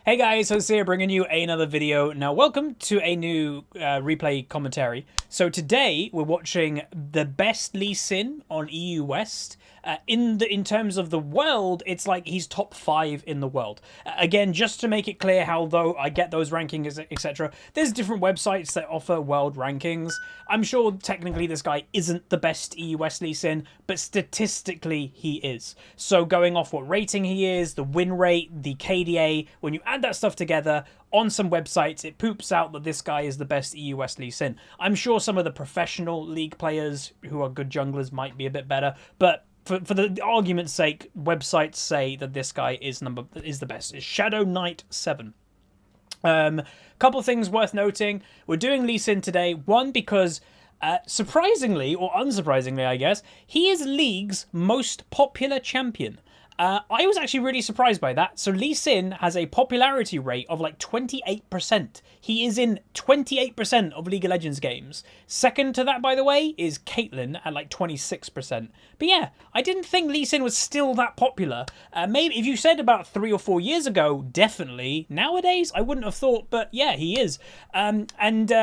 Hey guys, Jose here bringing you another video. Now welcome to a new replay commentary. So today we're watching the best Lee Sin on EU West. In terms of the world, it's like he's top 5 in the world. Again, just to make it clear how though I get those rankings, etc. There's different websites that offer world rankings. I'm sure technically this guy isn't the best EU West Lee Sin, but statistically he is. So going off what rating he is, the win rate, the KDA, when you add that stuff together, on some websites, it poops out that this guy is the best EU West Lee Sin. I'm sure some of the professional league players who are good junglers might be a bit better, but for the argument's sake, websites say that this guy is the best. It's Shadow Knight 7. Couple of things worth noting. We're doing Lee Sin today. One, because surprisingly, or unsurprisingly, I guess, he is League's most popular champion. I was actually really surprised by that. So Lee Sin has a popularity rate of like 28%. He is in 28% of League of Legends games. Second to that, by the way, is Caitlyn at like 26%. But yeah, I didn't think Lee Sin was still that popular. Maybe if you said about 3 or 4 years ago, definitely. Nowadays, I wouldn't have thought, but yeah, he is. And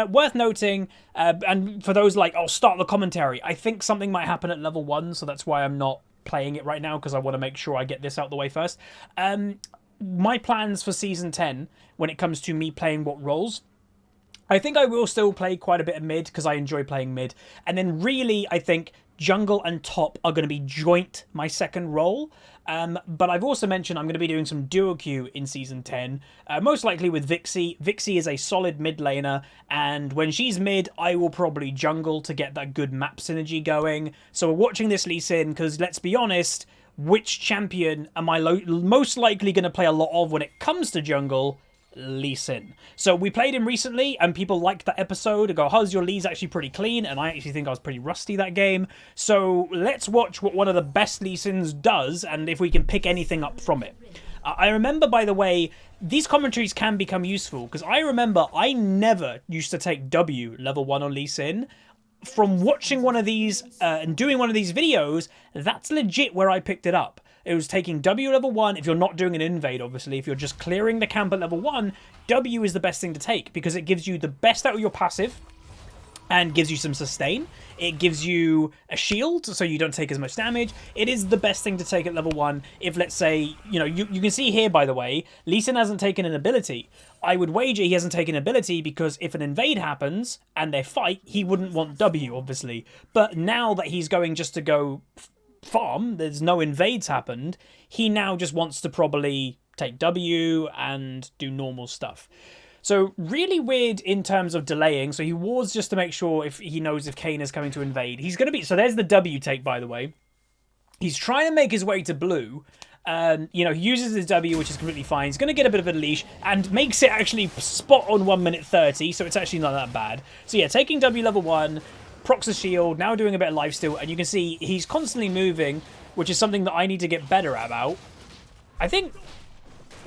worth noting, and for those like, I'll start the commentary, I think something might happen at level 1, so that's why I'm not playing it right now, because I want to make sure I get this out the way first. My plans for Season 10, when it comes to me playing what roles, I think I will still play quite a bit of mid, because I enjoy playing mid. And then really, I think jungle and top are going to be joint my second role. But I've also mentioned I'm going to be doing some duo queue in Season 10, most likely with Vixie. Vixie is a solid mid laner, and when she's mid, I will probably jungle to get that good map synergy going. So we're watching this Lee Sin, because let's be honest, which champion am I most likely going to play a lot of when it comes to jungle? Lee Sin. So we played him recently and people liked that episode. They go, Huz, your Lee's actually pretty clean, and I actually think I was pretty rusty that game. So let's watch what one of the best Lee Sins does and if we can pick anything up from it. I remember, by the way, these commentaries can become useful, because I remember I never used to take W level 1 on Lee Sin. From watching one of these and doing one of these videos, that's legit where I picked it up. It was taking W level 1, if you're not doing an invade, obviously. If you're just clearing the camp at level 1, W is the best thing to take, because it gives you the best out of your passive and gives you some sustain. It gives you a shield, so you don't take as much damage. It is the best thing to take at level 1 if, let's say, you know, you can see here, by the way, Lee Sin hasn't taken an ability. I would wager he hasn't taken an ability because if an invade happens and they fight, he wouldn't want W, obviously. But now that he's going just to go farm, there's no invades happened, he now just wants to probably take W and do normal stuff. So really weird in terms of delaying. So he wards just to make sure if he knows if Kayn is coming to invade. He's going to be... So there's the W take, by the way. He's trying to make his way to blue. You know, he uses his W, which is completely fine. He's going to get a bit of a leash and makes it actually spot on 1 minute 30. So it's actually not that bad. So yeah, taking W level 1... procs the shield, now doing a bit of lifesteal, and you can see he's constantly moving, which is something that I need to get better about. I think...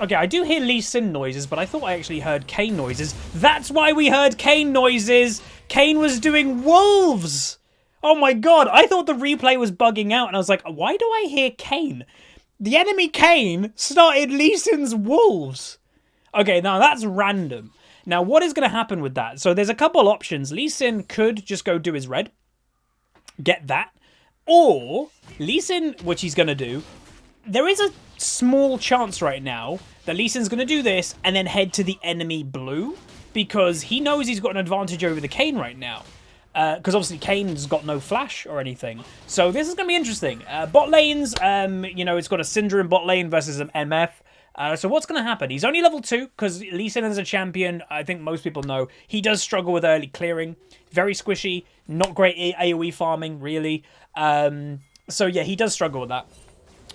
Okay, I do hear Lee Sin noises, but I thought I actually heard Kayn noises. That's why we heard Kayn noises! Kayn was doing wolves! Oh my god, I thought the replay was bugging out, and I was like, why do I hear Kayn? The enemy Kayn started Lee Sin's wolves! Okay, now that's random. Now, what is going to happen with that? So there's a couple options. Lee Sin could just go do his red. Get that. Or, Lee Sin, which he's going to do, there is a small chance right now that Lee Sin's going to do this and then head to the enemy blue, because he knows he's got an advantage over the Kayn right now. Because obviously Kayn's got no flash or anything. So this is going to be interesting. Bot lanes, you know, it's got a Syndra in bot lane versus an MF. So what's going to happen? He's only level 2, because Lee Sin as a champion, I think most people know, he does struggle with early clearing. Very squishy, not great AoE farming, really. So yeah, he does struggle with that.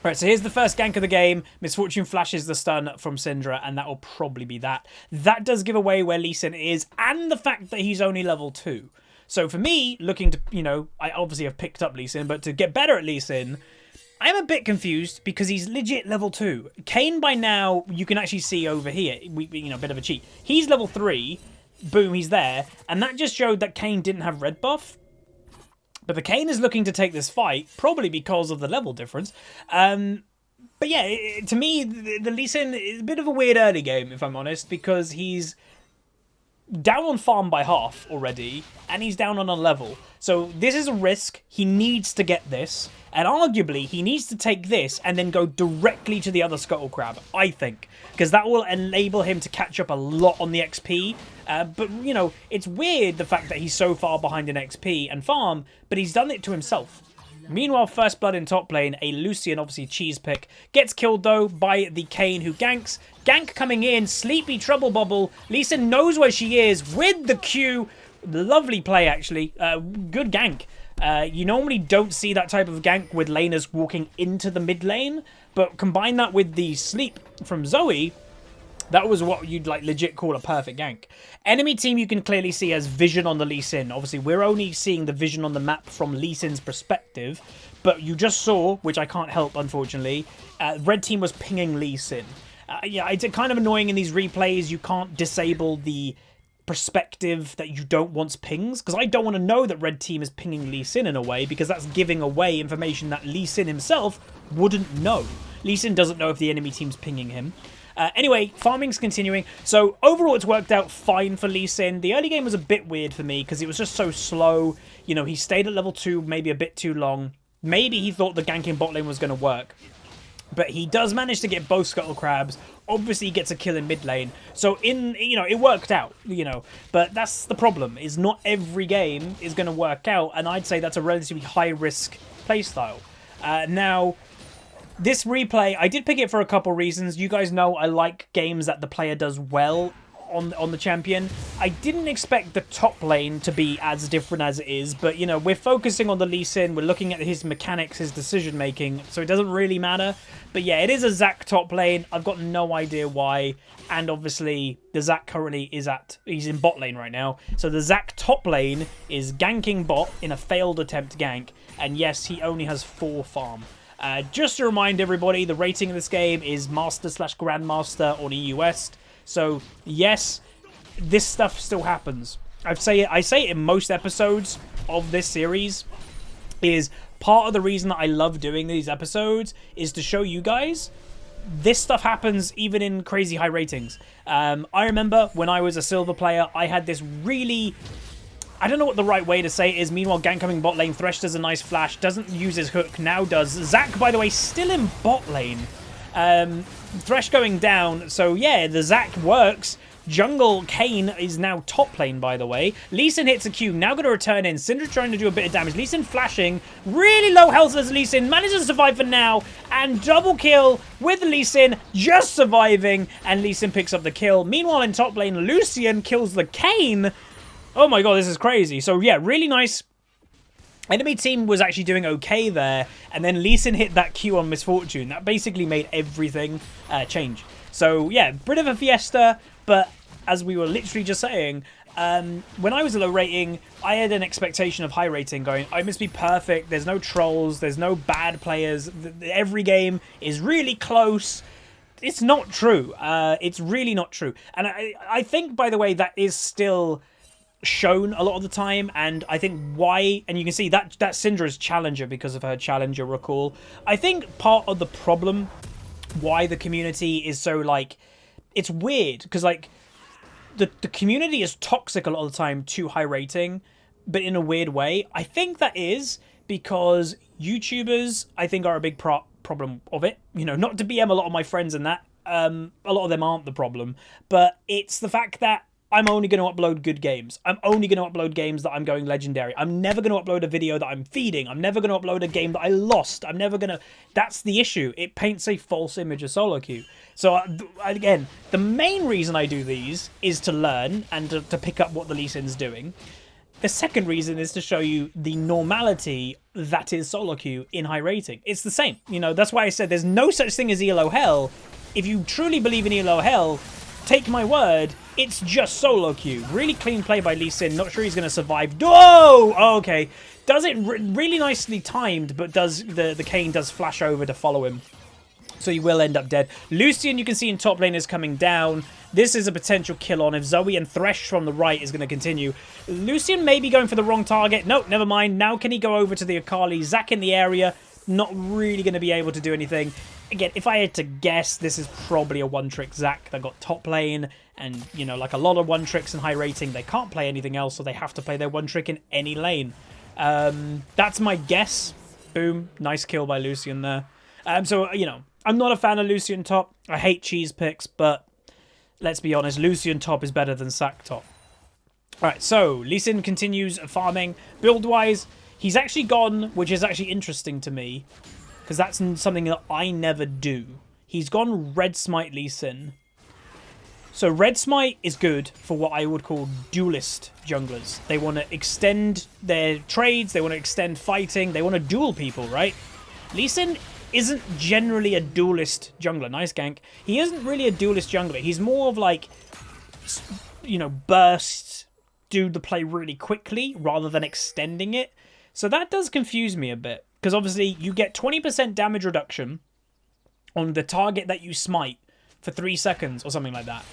Alright, so here's the first gank of the game. Misfortune flashes the stun from Syndra, and that will probably be that. That does give away where Lee Sin is, and the fact that he's only level 2. So for me, looking to, you know, I obviously have picked up Lee Sin, but to get better at Lee Sin, I'm a bit confused because he's legit level 2. Kayn by now, you can actually see over here, you know, a bit of a cheat. He's level 3, boom, he's there, and that just showed that Kayn didn't have red buff. But the Kayn is looking to take this fight, probably because of the level difference. But yeah, to me, the Lee Sin is a bit of a weird early game, if I'm honest, because he's down on farm by half already, and he's down on a level. So this is a risk. He needs to get this, and arguably he needs to take this and then go directly to the other Scuttle Crab, I think, because that will enable him to catch up a lot on the XP. But, you know, it's weird the fact that he's so far behind in XP and farm, but he's done it to himself. Meanwhile, First Blood in top lane, a Lucian, obviously cheese pick, gets killed though by the Kayn who ganks. Gank coming in, Sleepy Trouble Bubble. Lee Sin knows where she is with the Q. Lovely play, actually. Good gank. You normally don't see that type of gank with laners walking into the mid lane, but combine that with the sleep from Zoe, that was what you'd like legit call a perfect gank. Enemy team you can clearly see as vision on the Lee Sin. Obviously, we're only seeing the vision on the map from Lee Sin's perspective, but you just saw, which I can't help, unfortunately, red team was pinging Lee Sin. Yeah, it's kind of annoying in these replays. You can't disable the perspective that you don't want pings, because I don't want to know that red team is pinging Lee Sin in a way, because that's giving away information that Lee Sin himself wouldn't know. Lee Sin doesn't know if the enemy team's pinging him. Anyway, farming's continuing. So overall, it's worked out fine for Lee Sin. The early game was a bit weird for me because it was just so slow. You know, he stayed at level 2 maybe a bit too long. Maybe he thought the ganking bot lane was going to work. But he does manage to get both Scuttle Crabs. Obviously, he gets a kill in mid lane. So, it worked out, But that's the problem, is not every game is going to work out. And I'd say that's a relatively high-risk playstyle. Now, this replay, I did pick it for a couple reasons. You guys know I like games that the player does well on the champion. I didn't expect the top lane to be as different as it is, but, we're focusing on the Lee Sin. We're looking at his mechanics, his decision-making, so it doesn't really matter. But yeah, it is a Zac top lane. I've got no idea why, and obviously the Zac currently he's in bot lane right now. So the Zac top lane is ganking bot in a failed attempt gank, and yes, he only has 4 farm. Just to remind everybody, the rating of this game is Master/Grandmaster on EUW'S. So, yes, this stuff still happens. I say it in most episodes of this series, is part of the reason that I love doing these episodes is to show you guys this stuff happens even in crazy high ratings. I remember when I was a silver player, I had this really... I don't know what the right way to say it is. Meanwhile, gank coming bot lane. Thresh does a nice flash. Doesn't use his hook. Now does. Zac, by the way, still in bot lane. Thresh going down. So, yeah, the Zac works. Jungle Kayn is now top lane, by the way. Lee Sin hits a Q. Now going to return in. Syndra trying to do a bit of damage. Lee Sin flashing. Really low health as Lee Sin. Manages to survive for now. And double kill with Lee Sin just surviving. And Lee Sin picks up the kill. Meanwhile, in top lane, Lucian kills the Kayn. Oh my god, this is crazy. So yeah, really nice. Enemy team was actually doing okay there, and then Lee Sin hit that Q on Misfortune. That basically made everything change. So yeah, bit of a fiesta, but as we were literally just saying, when I was a low rating, I had an expectation of high rating going, I must be perfect, there's no trolls, there's no bad players, every game is really close. It's not true. It's really not true. And I think, by the way, that is still shown a lot of the time, and I think why, and you can see that Syndra's challenger because of her challenger recall. I think part of the problem why the community is so, like, it's weird because, like, the community is toxic a lot of the time to high rating, but in a weird way. I think that is because YouTubers, I think, are a big problem of it. Not to BM a lot of my friends and that, a lot of them aren't the problem, but it's the fact that I'm only going to upload good games. I'm only going to upload games that I'm going legendary. I'm never going to upload a video that I'm feeding. I'm never going to upload a game that I lost. I'm never going to... That's the issue. It paints a false image of solo queue. So, again, the main reason I do these is to learn and to pick up what the Lee Sin's doing. The second reason is to show you the normality that is solo queue in high rating. It's the same. That's why I said there's no such thing as ELO hell. If you truly believe in ELO hell, take my word, it's just solo queue. Really clean play by Lee Sin. Not sure he's going to survive. Oh, okay. Does it really nicely timed, but does the Kayn does flash over to follow him. So he will end up dead. Lucian, you can see in top lane, is coming down. This is a potential kill on if Zoe and Thresh from the right is going to continue. Lucian may be going for the wrong target. Nope, never mind. Now can he go over to the Akali? Zac in the area. Not really going to be able to do anything. again, if I had to guess, this is probably a one-trick Zac that got top lane, and, you know, like a lot of one-tricks in high rating, they can't play anything else, so they have to play their one-trick in any lane. That's my guess. Boom. Nice kill by Lucian there. So, you know, I'm not a fan of Lucian top. I hate cheese picks, but let's be honest, Lucian top is better than Zac top. Alright, so Lee Sin continues farming. Build-wise, he's actually gone, which is actually interesting to me, because that's something that I never do. He's gone Red Smite Lee Sin. So Red Smite is good for what I would call duelist junglers. They want to extend their trades, they want to extend fighting, they want to duel people, right? Lee Sin isn't generally a duelist jungler. Nice gank. He isn't really a duelist jungler. He's more of like, you know, burst, do the play really quickly rather than extending it. So that does confuse me a bit. Because obviously you get 20% damage reduction on the target that you smite for 3 seconds or something like that.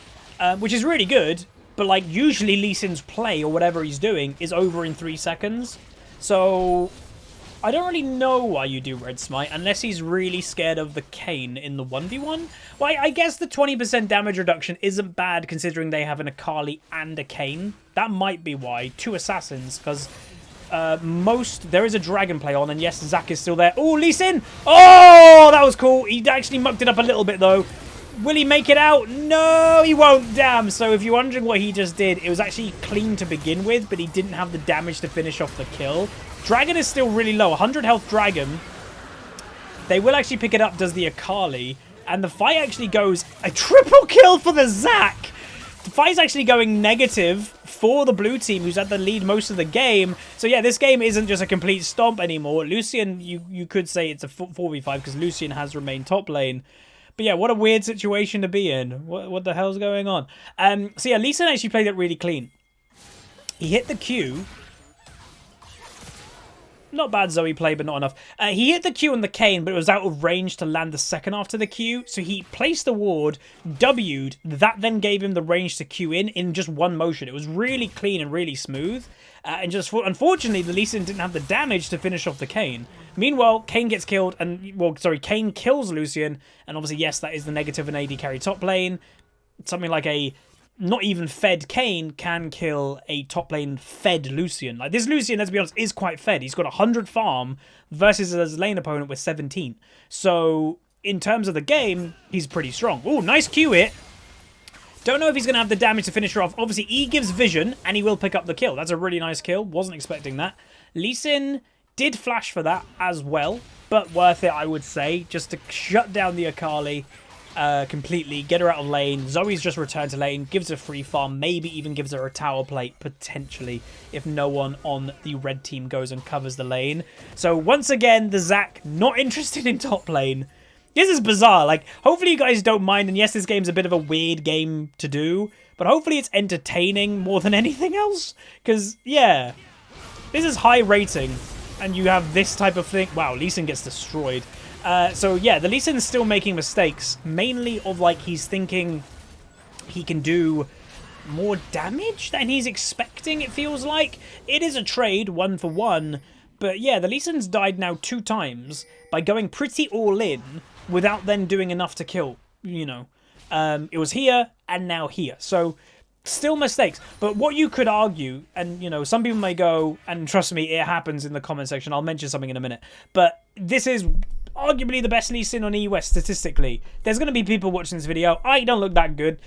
Which is really good, but like usually Lee Sin's play or whatever he's doing is over in 3 seconds. So I don't really know why you do Red Smite unless he's really scared of the Kayn in the 1v1. Well, I guess the 20% damage reduction isn't bad considering they have an Akali and a Kayn. That might be why. 2 assassins, because there is a dragon play on, and yes, Zac is still there. Oh, Lee Sin! Oh, that was cool. He actually mucked it up a little bit though. Will he make it out? No, he won't. Damn. So if you're wondering what he just did, it was actually clean to begin with, but he didn't have the damage to finish off the kill. Dragon is still really low. 100 health Dragon. They will actually pick it up, does the Akali. And the fight actually goes a triple kill for the Zac. The fight's actually going negative for the blue team, who's at the lead most of the game. So yeah, this game isn't just a complete stomp anymore. Lucian, you could say it's a 4v5 because Lucian has remained top lane. But yeah, what a weird situation to be in. What the hell's going on? So yeah, Lee Sin actually played it really clean. He hit the Q. Not bad Zoe play, but not enough. He hit the Q on the Kayn, but it was out of range to land the second after the Q. So he placed the ward, W'd. That then gave him the range to Q in just one motion. It was really clean and really smooth. And just unfortunately, the Lee Sin didn't have the damage to finish off the Kayn. Meanwhile, Kayn gets killed, and well, sorry, Kayn kills Lucian, and obviously, yes, that is the negative in AD carry top lane. Something like a not even fed Kayn can kill a top lane fed Lucian. Like this Lucian, let's be honest, is quite fed. He's got 100 farm versus his lane opponent with 17. So in terms of the game, he's pretty strong. Oh, nice Q hit. Don't know if he's going to have the damage to finish her off. Obviously, E gives vision, and he will pick up the kill. That's a really nice kill. Wasn't expecting that. Lee Sin did flash for that as well, but worth it, I would say, just to shut down the Akali completely, get her out of lane. Zoe's just returned to lane, gives her free farm, maybe even gives her a tower plate, potentially, if no one on the red team goes and covers the lane. So once again, the Zac not interested in top lane. This is bizarre. Like, hopefully you guys don't mind, and yes, this game's a bit of a weird game to do, but hopefully it's entertaining more than anything else, because, yeah, this is high rating, and you have this type of thing. Wow, Lee Sin gets destroyed. So yeah, the Lee Sin is still making mistakes, mainly of like he's thinking he can do more damage than he's expecting, it feels like. It is a trade, 1-for-1, but yeah, the Lee Sin's died now 2 times by going pretty all in without then doing enough to kill, you know. It was here and now here, so still mistakes. But what you could argue, and you know, some people may go, and trust me, it happens in the comment section, I'll mention something in a minute, but this is arguably the best Lee Sin on EUW'S statistically. There's going to be people watching this video, I don't look that good.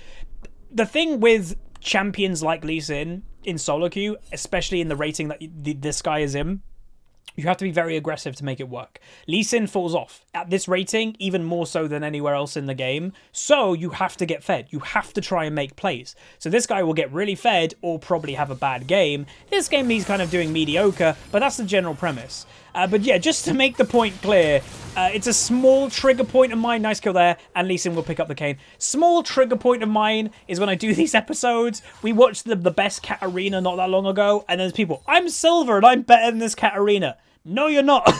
The thing with champions like Lee Sin in solo queue, especially in the rating that this guy is in, you have to be very aggressive to make it work. Lee Sin falls off at this rating, even more so than anywhere else in the game. So you have to get fed. You have to try and make plays. So this guy will get really fed or probably have a bad game. This game he's kind of doing mediocre, but that's the general premise. But yeah, just to make the point clear, it's a small trigger point of mine. Nice kill there. And Lee Sin will pick up the Kayn. Small trigger point of mine is when I do these episodes. We watched the best Katarina not that long ago. And there's people, I'm silver and I'm better than this Katarina. No, you're not.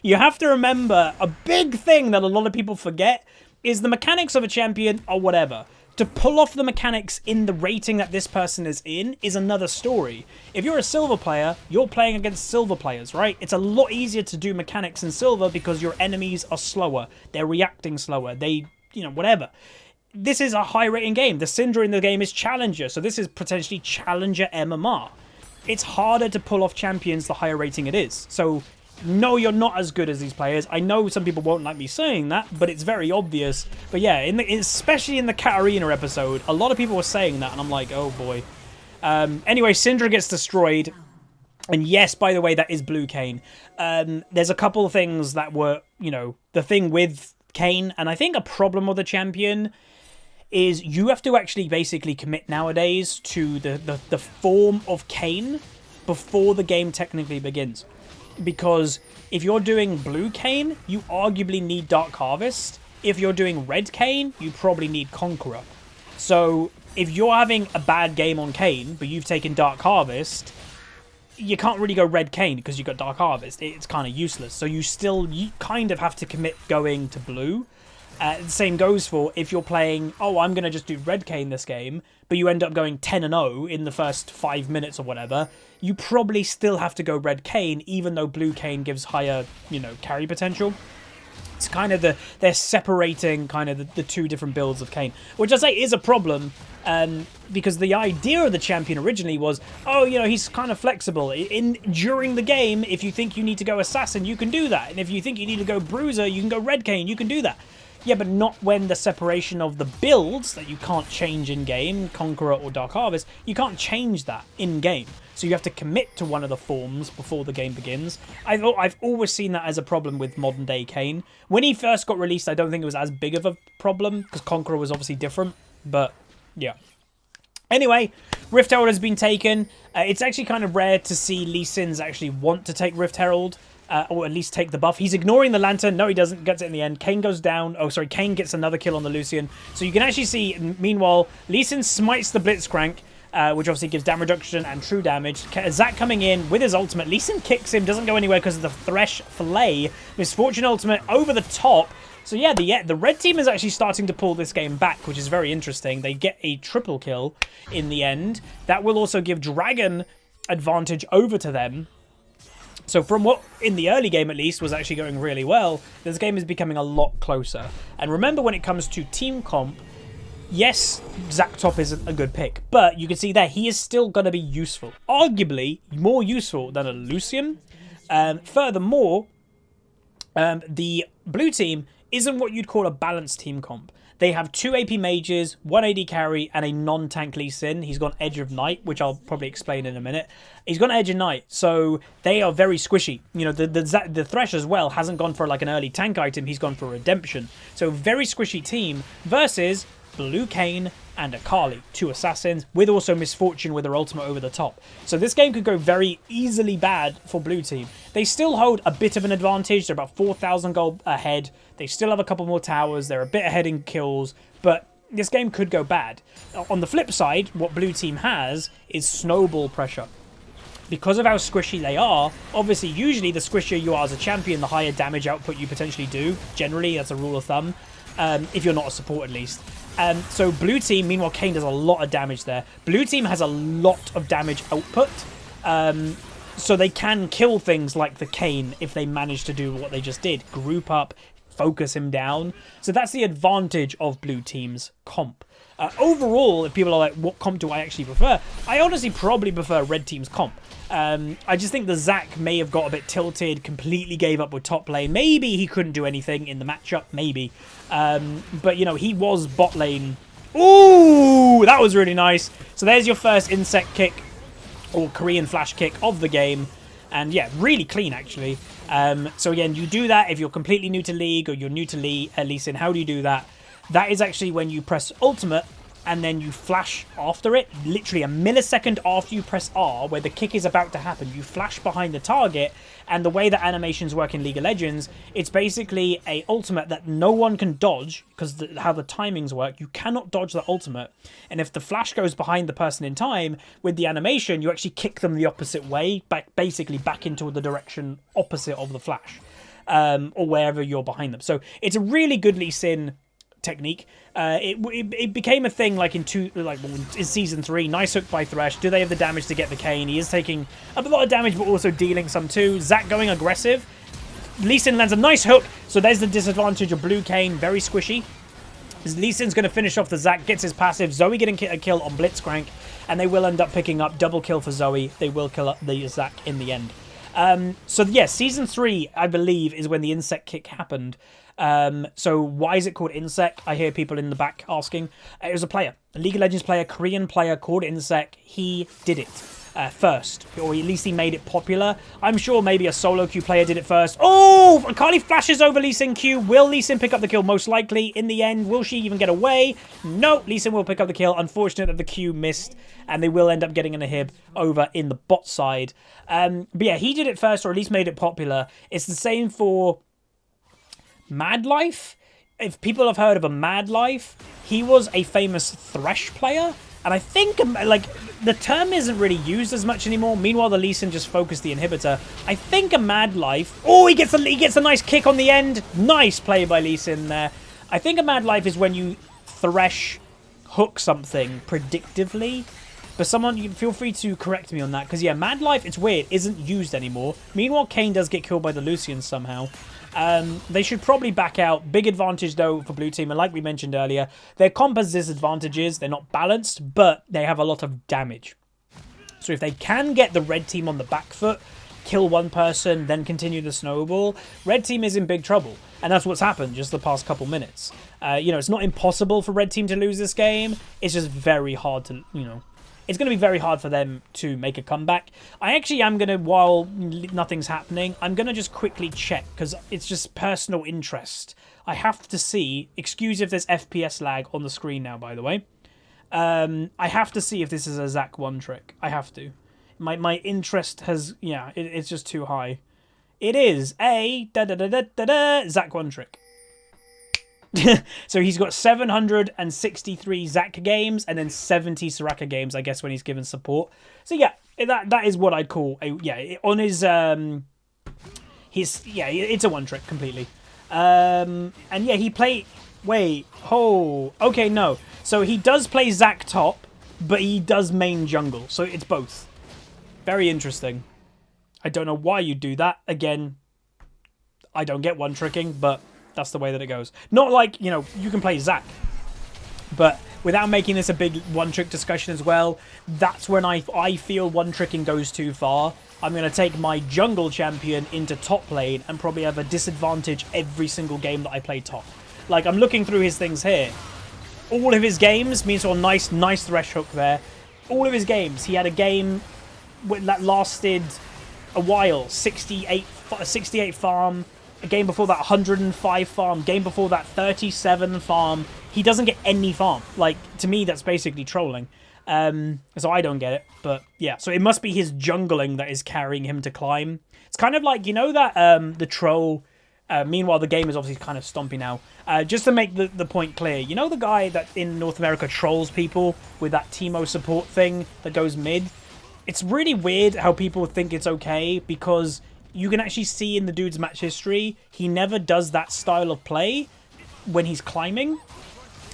You have to remember, a big thing that a lot of people forget is the mechanics of a champion are whatever. To pull off the mechanics in the rating that this person is in is another story. If you're a silver player, you're playing against silver players, right? It's a lot easier to do mechanics in silver because your enemies are slower. They're reacting slower. They, you know, whatever. This is a high rating game. The Syndra in the game is Challenger, so this is potentially Challenger MMR. It's harder to pull off champions the higher rating it is. So no, you're not as good as these players. I know some people won't like me saying that, but it's very obvious. But yeah, especially in the Katarina episode, a lot of people were saying that, and I'm like, oh boy. Anyway, Syndra gets destroyed. And yes, by the way, that is Blue Kayn. There's a couple of things that were, you know, the thing with Kayn, and I think a problem with the champion is you have to actually basically commit nowadays to the form of Kayn before the game technically begins. Because if you're doing Blue Kayn, you arguably need Dark Harvest. If you're doing Red Kayn, you probably need Conqueror. So if you're having a bad game on Kayn, but you've taken Dark Harvest, you can't really go Red Kayn because you've got Dark Harvest. It's kind of useless. So you kind of have to commit going to Blue. The same goes for if you're playing, oh, I'm going to just do Red Kayn this game, but you end up going 10-0 in the first 5 minutes or whatever, you probably still have to go Red Kayn, even though Blue Kayn gives higher, you know, carry potential. It's kind of they're separating kind of the two different builds of Kayn, which I say is a problem, because the idea of the champion originally was, oh, you know, he's kind of flexible. During the game, if you think you need to go Assassin, you can do that. And if you think you need to go Bruiser, you can go Red Kayn, you can do that. Yeah, but not when the separation of the builds that you can't change in-game, Conqueror or Dark Harvest, you can't change that in-game. So you have to commit to one of the forms before the game begins. I've always seen that as a problem with modern-day Kayn. When he first got released, I don't think it was as big of a problem, because Conqueror was obviously different, but yeah. Anyway, Rift Herald has been taken. It's actually kind of rare to see Lee Sin's actually want to take Rift Herald. Or at least take the buff. He's ignoring the Lantern. No, he doesn't. Gets it in the end. Kayn goes down. Oh, sorry. Kayn gets another kill on the Lucian. So you can actually see, meanwhile, Lee Sin smites the Blitzcrank, which obviously gives damage reduction and true damage. Zac coming in with his ultimate. Lee Sin kicks him. Doesn't go anywhere because of the Thresh Fillet. Misfortune ultimate over the top. So yeah, the red team is actually starting to pull this game back, which is very interesting. They get a triple kill in the end. That will also give Dragon advantage over to them. So from what, in the early game at least, was actually going really well, this game is becoming a lot closer. And remember, when it comes to team comp, yes, Zac Top isn't a good pick, but you can see that he is still going to be useful. Arguably more useful than a Lucian. Furthermore, the blue team isn't what you'd call a balanced team comp. They have 2 AP mages, 1 AD carry, and a non-tank Lee Sin. He's got Edge of Night, which I'll probably explain in a minute. He's got Edge of Night, so they are very squishy. You know, the Thresh as well hasn't gone for like an early tank item. He's gone for Redemption. So very squishy team versus Blue Kayn and Akali, 2 assassins, with also Misfortune with her ultimate over the top. So this game could go very easily bad for blue team. They still hold a bit of an advantage. They're about 4,000 gold ahead. They still have a couple more towers. They're a bit ahead in kills, but this game could go bad. On the flip side, what blue team has is snowball pressure. Because of how squishy they are, obviously, usually the squishier you are as a champion, the higher damage output you potentially do. Generally, that's a rule of thumb, if you're not a support at least. So blue team, meanwhile, Kayn does a lot of damage there. Blue team has a lot of damage output, so they can kill things like the Kayn if they manage to do what they just did. Group up, focus him down. So that's the advantage of blue team's comp. Overall, if people are like, what comp do I actually prefer? I honestly probably prefer red team's comp. I just think the Zac may have got a bit tilted, completely gave up with top lane. Maybe he couldn't do anything in the matchup, maybe. But, you know, he was bot lane. Ooh, that was really nice. So there's your first insect kick, or Korean flash kick of the game. And yeah, really clean, actually. So again, you do that if you're completely new to League, or you're new to Lee Sin. How do you do that? That is actually when you press ultimate and then you flash after it. Literally a millisecond after you press R, where the kick is about to happen, you flash behind the target. And the way that animations work in League of Legends, it's basically a ultimate that no one can dodge, because how the timings work, you cannot dodge the ultimate. And if the flash goes behind the person in time, with the animation, you actually kick them the opposite way, basically back into the direction opposite of the flash, or wherever you're behind them. So it's a really good Lee Sin technique. It became a thing like in season 3. Nice hook by Thresh. Do they have the damage to get the Kayn? He is taking a lot of damage, but also dealing some too. Zac going aggressive. Lee Sin lands a nice hook, so there's the disadvantage of blue Kayn. Very squishy. Lee Sin's going to finish off the Zac, gets his passive. Zoe getting a kill on Blitzcrank, and they will end up picking up double kill for Zoe. They will kill up the Zac in the end. So yeah, season 3, I believe, is when the insect kick happened. So why is it called Insect? I hear people in the back asking. It was a player, a League of Legends player, Korean player called Insect. He did it first, or at least he made it popular. I'm sure maybe a solo queue player did it first. Oh, Akali flashes over Lee Sin Q. Will Lee Sin pick up the kill? Most likely. In the end, will she even get away? No, Lee Sin will pick up the kill. Unfortunate that the Q missed, and they will end up getting a Nahib over in the bot side. But yeah, he did it first, or at least made it popular. It's the same for Mad Life. If people have heard of a Mad Life, he was a famous Thresh player. And I think, like, the term isn't really used as much anymore. Meanwhile, the Lee Sin just focused the inhibitor. I think a Mad Life... Oh, he gets a nice kick on the end. Nice play by Lee Sin there. I think a Mad Life is when you Thresh hook something predictively. But someone, you feel free to correct me on that. Because, yeah, Mad Life, it's weird, isn't used anymore. Meanwhile, Kayn does get killed by the Lucian somehow. They should probably back out. Big advantage, though, for blue team. And like we mentioned earlier, their comp has disadvantages. They're not balanced, but they have a lot of damage. So if they can get the red team on the back foot, kill one person, then continue the snowball, red team is in big trouble. And that's what's happened just the past couple minutes. You know, it's not impossible for red team to lose this game. It's just very hard to, you know... It's going to be very hard for them to make a comeback. I actually am going to, while nothing's happening, I'm going to just quickly check, because it's just personal interest. I have to see, excuse if there's FPS lag on the screen now, by the way. I have to see if this is a Zac one trick. I have to. My interest has, yeah, it's just too high. It is a Zac one trick. So he's got 763 Zac games and then 70 Soraka games, I guess, when he's given support. So yeah, that is what I'd call on his it's a one trick completely. And yeah, he play okay, no. So he does play Zac top, but he does main jungle. So it's both. Very interesting. I don't know why you do that. Again, I don't get one tricking, but that's the way that it goes. Not like, you know, you can play Zac. But without making this a big one-trick discussion as well, that's when I feel one-tricking goes too far. I'm going to take my jungle champion into top lane and probably have a disadvantage every single game that I play top. Like, I'm looking through his things here. All of his games, means a nice Thresh hook there. All of his games. He had a game that lasted a while. 68 farm. A game before that, 105 farm. Game before that, 37 farm. He doesn't get any farm. Like, to me, that's basically trolling. So I don't get it. But, yeah. So it must be his jungling that is carrying him to climb. It's kind of like, you know that the troll... meanwhile, the game is obviously kind of stompy now. Just to make the point clear, you know the guy that in North America trolls people with that Teemo support thing that goes mid? It's really weird how people think it's okay, because... you can actually see in the dude's match history, he never does that style of play when he's climbing.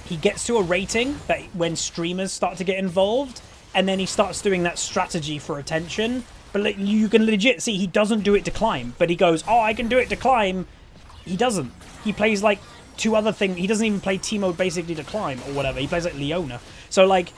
He gets to a rating that when streamers start to get involved, and then he starts doing that strategy for attention. But you can legit see he doesn't do it to climb, but he goes, oh, I can do it to climb. He doesn't. He plays like two other things. He doesn't even play Teemo basically to climb or whatever. He plays like Leona. So like...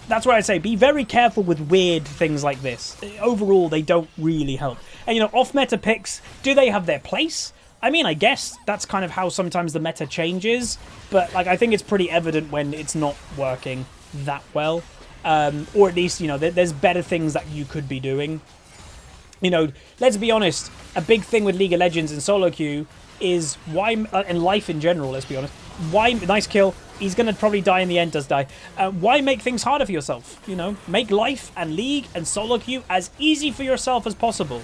that's why I say be very careful with weird things like this. Overall, they don't really help. And, you know, off-meta picks, do they have their place? I mean, I guess that's kind of how sometimes the meta changes. But, like, I think it's pretty evident when it's not working that well. Or at least, you know, there's better things that you could be doing. You know, let's be honest. A big thing with League of Legends and solo queue is why... and life in general, let's be honest. Why... nice kill. He's going to probably die in the end, does die. Why make things harder for yourself? You know, make life and League and solo queue as easy for yourself as possible.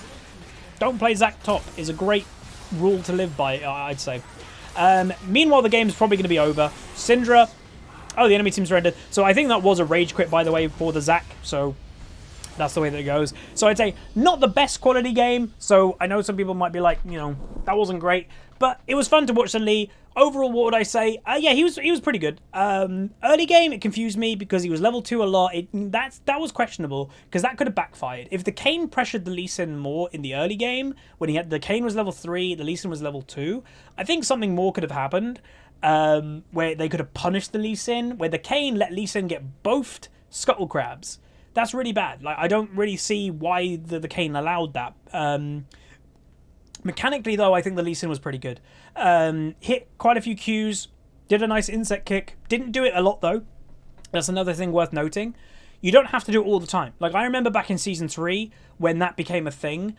Don't play Zac top is a great rule to live by, I'd say. Meanwhile, the game's probably going to be over. Syndra. Oh, the enemy team's surrendered. So I think that was a rage quit, by the way, for the Zac. So that's the way that it goes. So I'd say not the best quality game. So I know some people might be like, you know, that wasn't great. But it was fun to watch the Lee. overall, what would I say? Yeah, he was pretty good. Early game, it confused me because he was level 2 a lot. That was questionable because that could have backfired. If the Kayn pressured the Lee Sin more in the early game, when the Kayn was level 3, the Lee Sin was level 2, I think something more could have happened. Where they could have punished the Lee Sin, where the Kayn let Lee Sin get both Scuttle Crabs. That's really bad. Like, I don't really see why the Kayn allowed that. Mechanically, though, I think the Lee Sin was pretty good. Hit quite a few Qs, did a nice insect kick. Didn't do it a lot, though. That's another thing worth noting. You don't have to do it all the time. Like, I remember back in Season 3, when that became a thing,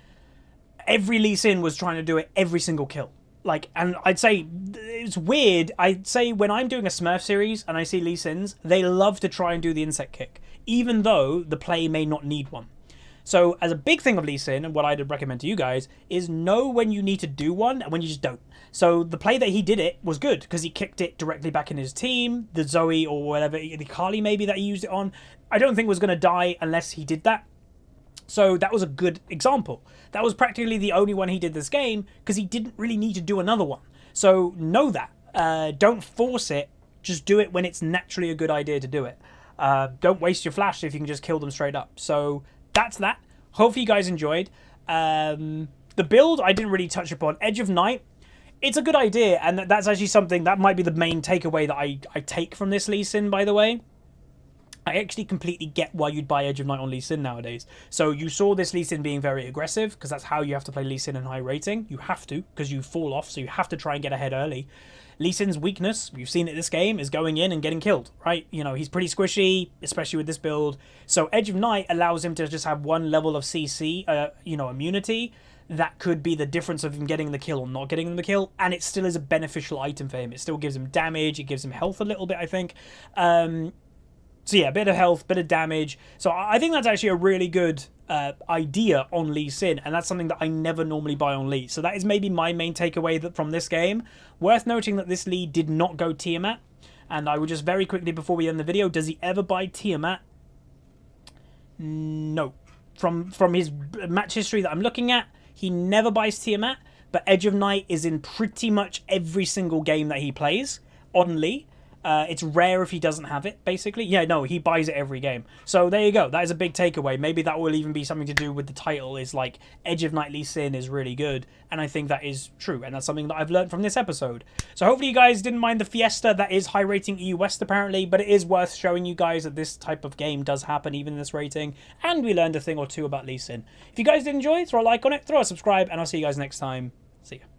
every Lee Sin was trying to do it every single kill. Like, and I'd say, it's weird, I'd say when I'm doing a Smurf series and I see Lee Sins, they love to try and do the insect kick, even though the play may not need one. So, as a big thing of Lee Sin, and what I'd recommend to you guys, is know when you need to do one and when you just don't. So, the play that he did it was good, because he kicked it directly back in his team, the Zoe or whatever, the Kali maybe that he used it on, I don't think was going to die unless he did that. So that was a good example. That was practically the only one he did this game, because he didn't really need to do another one. So know that. Don't force it. Just do it when it's naturally a good idea to do it. Don't waste your flash if you can just kill them straight up. So that's that. Hopefully you guys enjoyed. The build I didn't really touch upon. Edge of Night. It's a good idea, and that's actually something that might be the main takeaway that I take from this Lee Sin, by the way. I actually completely get why you'd buy Edge of Night on Lee Sin nowadays. So you saw this Lee Sin being very aggressive, because that's how you have to play Lee Sin in high rating. You have to, because you fall off, so you have to try and get ahead early. Lee Sin's weakness, we've seen it this game, is going in and getting killed, right? You know, he's pretty squishy, especially with this build. So Edge of Night allows him to just have one level of CC, immunity. That could be the difference of him getting the kill or not getting the kill, and it still is a beneficial item for him. It still gives him damage, it gives him health a little bit, I think. So yeah, a bit of health, bit of damage. So I think that's actually a really good idea on Lee Sin, and that's something that I never normally buy on Lee. So that is maybe my main takeaway from this game. Worth noting that this Lee did not go Tiamat, and I would just very quickly, before we end the video, does he ever buy Tiamat? No. From his match history that I'm looking at, he never buys Tiamat, but Edge of Night is in pretty much every single game that he plays on Lee. It's rare if he doesn't have it, basically. Yeah, no, he buys it every game. So there you go. That is a big takeaway. Maybe that will even be something to do with the title, is like Edge of Night Lee Sin is really good. And I think that is true. And that's something that I've learned from this episode. So hopefully you guys didn't mind the Fiesta. That is high rating EU West apparently. But it is worth showing you guys that this type of game does happen even in this rating. And we learned a thing or two about Lee Sin. If you guys did enjoy, throw a like on it, throw a subscribe, and I'll see you guys next time. See ya.